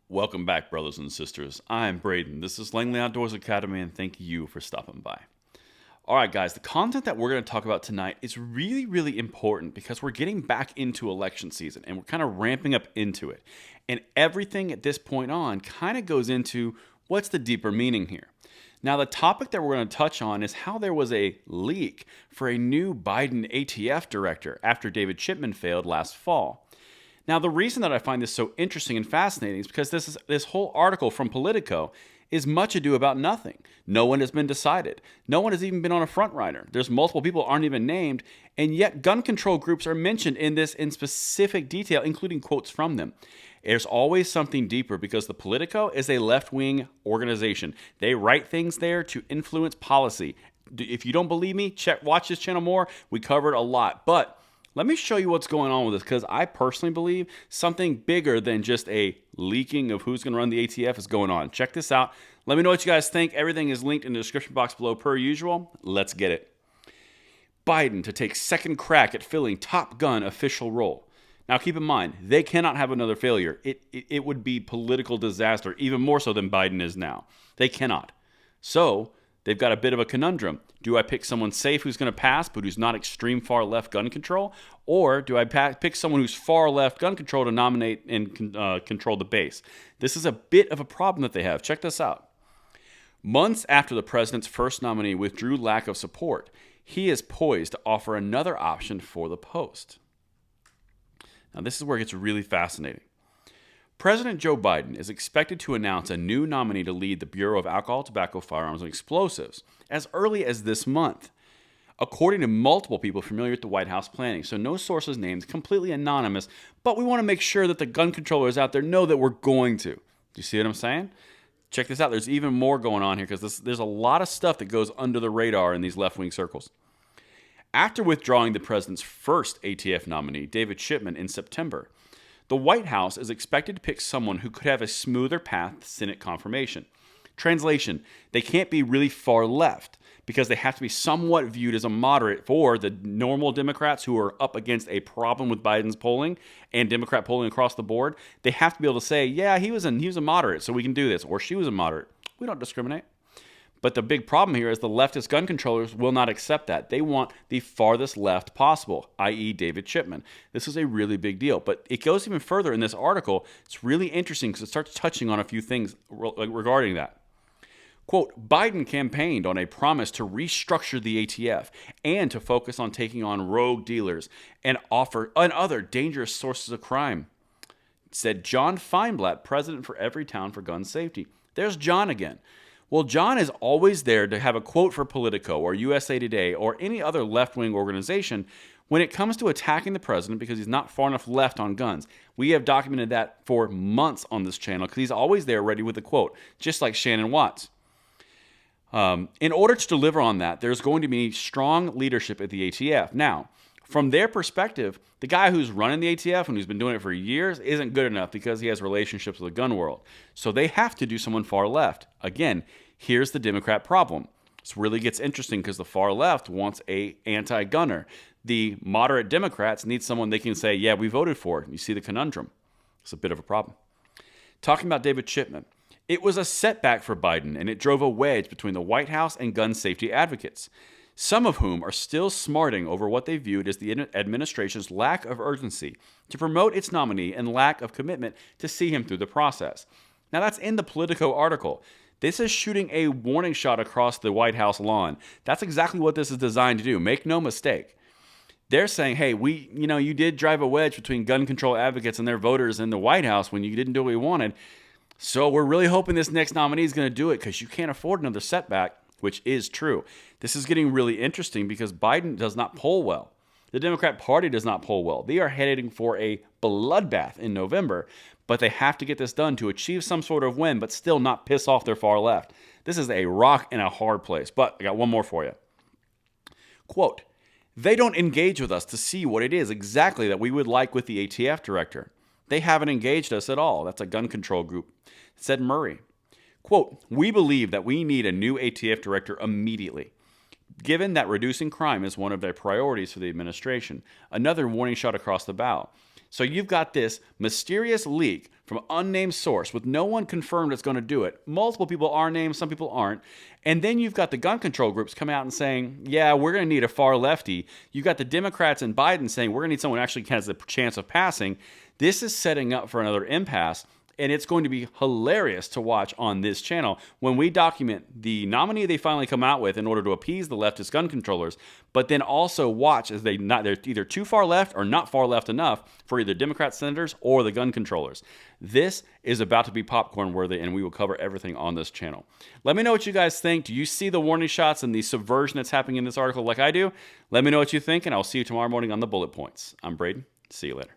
Welcome back, brothers and sisters. I'm Braden. This is Langley Outdoors Academy, and thank you for stopping by. All right, guys, the content that we're going to talk about tonight is really important because we're getting back into election season and we're kind of ramping up into it. And everything at this point on kind of goes into what's the deeper meaning here. Now, the topic that we're going to touch on is how there was a leak for a new Biden ATF director after David Chipman failed last fall. Now, the reason that I find this so interesting and fascinating is because this whole article from Politico is much ado about nothing. No one has been decided. No one has even been on a front rider. There's multiple people aren't even named, and yet gun control groups are mentioned in this in specific detail, including quotes from them. There's always something deeper because the Politico is a left-wing organization. They write things there to influence policy. If you don't believe me, watch this channel more. We covered a lot, but let me show you what's going on with this because I personally believe something bigger than just a leaking of who's going to run the ATF is going on. Check this out. Let me know what you guys think. Everything is linked in the description box below per usual. Let's get it. Biden to take second crack at filling Top Gun official role. Now keep in mind, they cannot have another failure. It would be political disaster, even more so than Biden is now. They cannot. So they've got a bit of a conundrum. Do I pick someone safe who's going to pass, but who's not extreme far left gun control? Or do I pick someone who's far left gun control to nominate and control the base? This is a bit of a problem that they have. Check this out. Months after the president's first nominee withdrew lack of support, he is poised to offer another option for the post. Now, this is where it gets really fascinating. President Joe Biden is expected to announce a new nominee to lead the Bureau of Alcohol, Tobacco, Firearms, and Explosives as early as this month, according to multiple people familiar with the White House planning. So no sources named, completely anonymous, but we want to make sure that the gun controllers out there know that we're going to. Do you see what I'm saying? Check this out. There's even more going on here because there's a lot of stuff that goes under the radar in these left-wing circles. After withdrawing the president's first ATF nominee, David Chipman, in September, the White House is expected to pick someone who could have a smoother path to Senate confirmation. Translation, they can't be really far left because they have to be somewhat viewed as a moderate for the normal Democrats who are up against a problem with Biden's polling and Democrat polling across the board. They have to be able to say, yeah, he was a moderate, so we can do this, or she was a moderate. We don't discriminate. But the big problem here is the leftist gun controllers will not accept that. They want the farthest left possible, i.e. David Chipman. This is a really big deal. But it goes even further in this article. It's really interesting because it starts touching on a few things regarding that. Quote, Biden campaigned on a promise to restructure the ATF and to focus on taking on rogue dealers and other dangerous sources of crime, said John Feinblatt, president for Every Town for Gun Safety. There's John again. Well, John is always there to have a quote for Politico or USA Today or any other left-wing organization when it comes to attacking the president because he's not far enough left on guns. We have documented that for months on this channel because he's always there ready with a quote, just like Shannon Watts. In order to deliver on that, there's going to be strong leadership at the ATF. Now, from their perspective, the guy who's running the ATF and who's been doing it for years isn't good enough because he has relationships with the gun world. So they have to do someone far left. Again, here's the Democrat problem. This really gets interesting because the far left wants a anti-gunner. The moderate Democrats need someone they can say, yeah, we voted for it. You see the conundrum. It's a bit of a problem. Talking about David Chipman. It was a setback for Biden, and it drove a wedge between the White House and gun safety advocates, some of whom are still smarting over what they viewed as the administration's lack of urgency to promote its nominee and lack of commitment to see him through the process. Now, that's in the Politico article. This is shooting a warning shot across the White House lawn. That's exactly what this is designed to do. Make no mistake. They're saying, hey, you did drive a wedge between gun control advocates and their voters in the White House when you didn't do what we wanted. So we're really hoping this next nominee is going to do it because you can't afford another setback, which is true. This is getting really interesting because Biden does not poll well. The Democrat Party does not poll well. They are heading for a bloodbath in November, but they have to get this done to achieve some sort of win, but still not piss off their far left. This is a rock and a hard place, but I got one more for you. Quote, they don't engage with us to see what it is exactly that we would like with the ATF director. They haven't engaged us at all. That's a gun control group, said Murray. Quote, we believe that we need a new ATF director immediately, given that reducing crime is one of their priorities for the administration. Another warning shot across the bow. So you've got this mysterious leak from an unnamed source with no one confirmed that's going to do it. Multiple people are named, some people aren't. And then you've got the gun control groups coming out and saying, yeah, we're going to need a far lefty. You've got the Democrats and Biden saying we're going to need someone who actually has the chance of passing. This is setting up for another impasse. And it's going to be hilarious to watch on this channel when we document the nominee they finally come out with in order to appease the leftist gun controllers, but then also watch as they're either too far left or not far left enough for either Democrat senators or the gun controllers. This is about to be popcorn worthy, and we will cover everything on this channel. Let me know what you guys think. Do you see the warning shots and the subversion that's happening in this article like I do? Let me know what you think, and I'll see you tomorrow morning on the bullet points. I'm Braden. See you later.